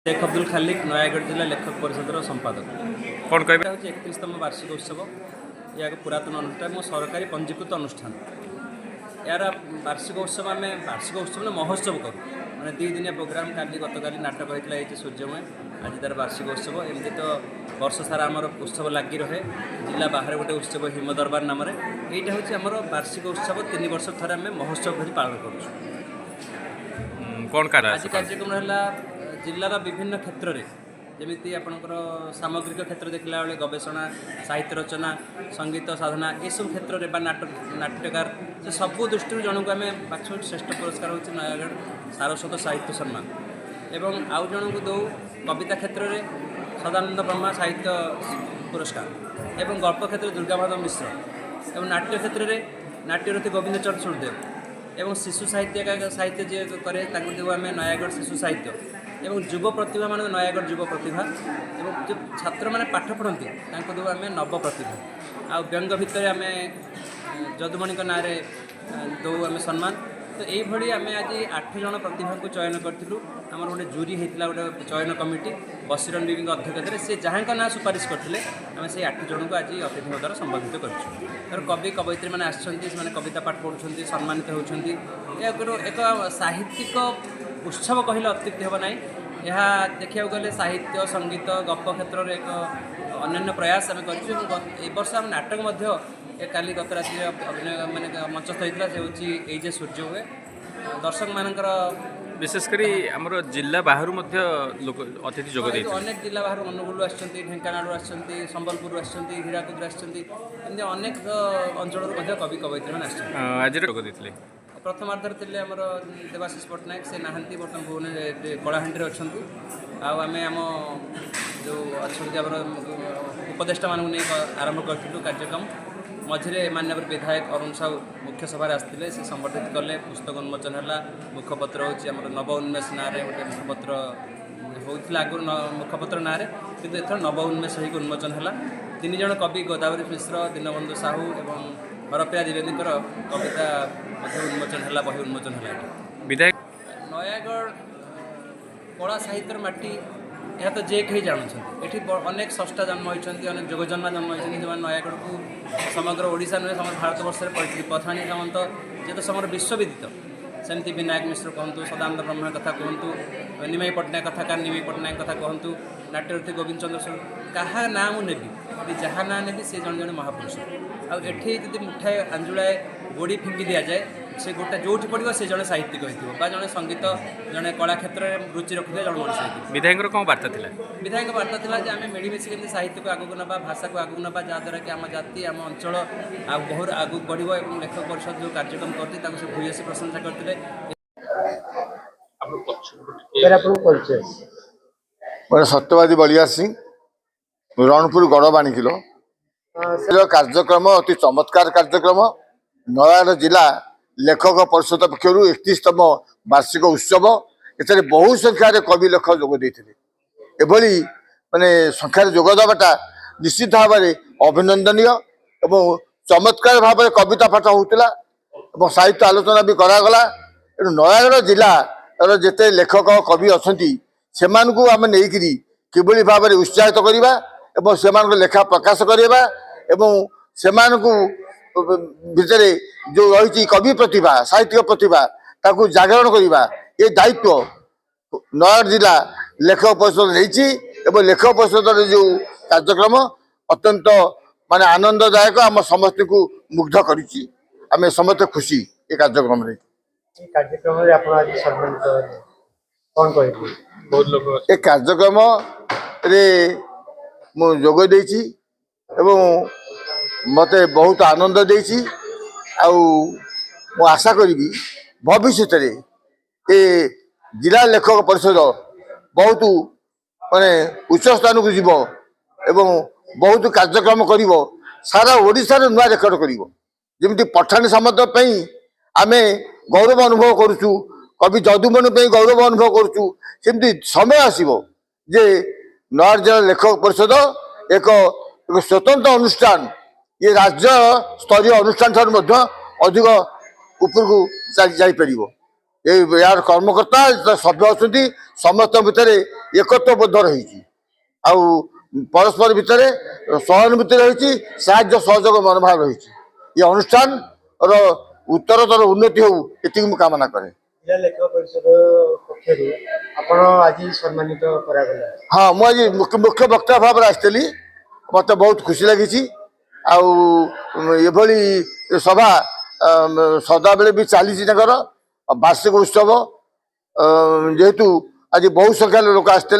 शेख अब्दुल खालिक नयागढ़ जिला लेखक परिषद संपादक कौन कह 31तम वार्षिक उत्सव यह एक पुरातन अनुष्ठान और सरकारी पंजीकृत अनुष्ठान यार वार्षिक उत्सव आम वार्षिक उत्सव महोत्सव करूँ मैंने 2 दिनिया प्रोग्राम काली गतकाली नाटक होता है सूर्यमय आज तार वार्षिक उत्सव एमती तो वर्ष सारा आमर उत्सव लगी रहे जिला बाहर गोटे उत्सव हिम दरबार नाम यहाँ हूँ आमर वार्षिक उत्सव 3 वर्ष थे आम महोत्सव भरी पालन कर आज कार्यक्रम है जिलार विभिन्न क्षेत्र में जमीती आपणकर सामग्रिक क्षेत्र देखला बेले गवेषणा साहित्य रचना संगीत साधना ये सब क्षेत्र में नाट्यकार से सबू दृष्टि जन को आम बाछू श्रेष्ठ पुरस्कार होची नयागढ़ सारस्वत साहित्य सम्मान एवं आउ जन को दौ कविता क्षेत्र में सदानंद ब्रह्मा साहित्य पुरस्कार एवं गल्प क्षेत्र में दुर्गामाधव मिश्र एवं नाट्य क्षेत्र में नाट्यरथी गोविंद चरण सुरदेव एवं शिशु साहित्य जी कै देव आम नयागढ़ शिशु साहित्य एवं युव प्रतिभा मान नयागढ़ युव प्रतिभा एवं जो छात्र मैंने पाठ पढ़ती देव आम नव प्रतिभा आ व्यंग भितर आम जदुमणि ना दौ आम सम्मान तो यही आम आज 8 जन प्रतिभा को चयन करूँ आम गोटे जूरी होता गोटे चयन कमिटी बसीरन बीबी अध्यक्षता से जहाँ ना सुपारिश करते आम से 8 जन को आज अतिथि द्वारा संबोधित कर कवि कवयित्री मैंने आसने कविता पाठ पढ़ुं सम्मानित होती एक साहित्यिक उत्सव कहले अत्युक्ति हे ना यह देखा गले साहित्य संगीत गप क्षेत्र में एक अन्य प्रयास आम कर आम नाटक काली गत राति अभिनय माने मंचस्थ होता से हूँ जे सूर्य हुए दर्शक मानकर विशेषकर आमर जिला बाहर लोक अतिथि जोग अनेक जिला बाहर अनुगुल ढेंकानालू संबलपुर हीराकुद एमती अनेक अंचल कवि कवयित्री मैंने आज जोग देते प्रथमार्धर थे आमर देवाशीष पट्टनायक से नहांती बर्तमान भुवने कलाहांडी अच्छा आम आम जो अच्छा उपदेष्टा मानू नहीं आरंभ करूँ कार्यक्रम मझे माननीय विधायक अरुण साहू मुख्य सभार आसते से संबर्धित कले पुस्तक उन्मोचन है मुखपत्र हूँ नव उन्मेष ना गोटे मुखपत्र होता आगुरी मुखपत्र ना कि एथर नव उन्मेष हो उन्मोचन है 3 जन कवि गोदावरी मिश्र दीनबंधु साहू एवं हरप्रिया द्विवेदी कविता उन्मोचन है बही उन्मोचन है विधायक नयागढ़ कला साहित्य माटी यह तो जे कहीं जानते ये अनेक स्रष्टा जन्म होती अनेक जोगजन्मा जन्म होती जो नयागढ़ को समग्र ओडिशा नुहे समग्र भारत वर्ष में पढ़ी पथाणी सामंत जे तो समग्र विश्वविदित सेमती विनायक मिश्र कहतु सदानंद ब्रह्म कथा कहतु निमाई पट्टनायक कथा का निमाई पट्टनायक कथा कहतु नाट्यरथी गोविंद चंद्र सुर क्या ना मुझे जहाँ ना ने सी जन जन महापुरुष आठी जी मुठाए अंजुलाए गोड़ी फिंगी दि जाए से गोटे जो पड़ो से जड़े साहित्यिक हो जड़े संगीत जड़े कला क्षेत्र में रुचि रखुए जन मनुष्य विधायक कौन बार्ता था विधायक बार्ता था आम मिलमिशी के साहित्य को आगू ना भाषा को आगू ना जहाँद्वारा कि आम जाति आम अंचल बहुत आगू बढ़ लेखक परिषद जो कार्यक्रम करती से भूयसी प्रशंसा करते सत्यवादी बलिया सिंह रणपुर गड़बाणी किलो कार्यक्रम अति चमत्कार कार्यक्रम नयागढ़ जिला लेखक परिषद पक्षर 31तम वार्षिक उत्सव एथे बहु संख्यार कवि लेखक जोग देते माने संख्यार जोग देवाटा निश्चित भाव में अभिनंदनीय एवं चमत्कार भाव में कविता पाठ होता साहित्य आलोचना भी करागला नयागढ़ जिला जिते लेखक कवि अच्छा से आम नहीं किभली भाव में उत्साहित करवा एवं से लेखा प्रकाश करवा एवं से भितर जो रही कवि प्रतिभा साहित्यिक प्रतिभा ताकू जागरण करवा ये दायित्व नयागढ़ जिला लेखक परिषद नहीं लेखक परिषद जो कार्यक्रम अत्यंत माने आनंददायक आम समस्त को मुग्ध करी आम समस्त खुशी ये कार्यक्रम ये कार्यक्रम रे मु जोग देछि एवं मते बहुत आनंद देछि मु आशा करी भविष्य ये जिला लेखक परिषद बहुत माने उच्च स्थान को जीव एवं बहुत कार्यक्रम करिवो सारा ओडिशा रे नुआ रेकर्ड करिवो जेमति पठाणी सामंत पई आमे गौरव अनुभव करूछु कवि जदुमणि पई गौरव अनुभव करूछु सेमति समय आसीबो जे नयागढ़ जिला लेखक परिषद एक स्वतंत्र अनुष्ठान ये राज्य स्तरीय अनुष्ठान ठार अधिक ऊपर को जापर यार कर्मकर्ता सभ्य अच्छा समस्त भितर एकत्वबद्ध रही परस्पर भितर सहानुभूति रही साहाय्य सहयोग मनोभाव रही ये अनुष्ठान उत्तरतर उन्नति हो ये कामना करे। जिला लेखक परिषद पक्षर आपण आज सम्मानित करागला। हाँ मुझे मुख्य वक्ता भाव में आसती मत बहुत खुशी लगी ये सभा सदा बेले भी चली वार्षिक उत्सव जेहेतु आज बहु संख्यार लोक आसते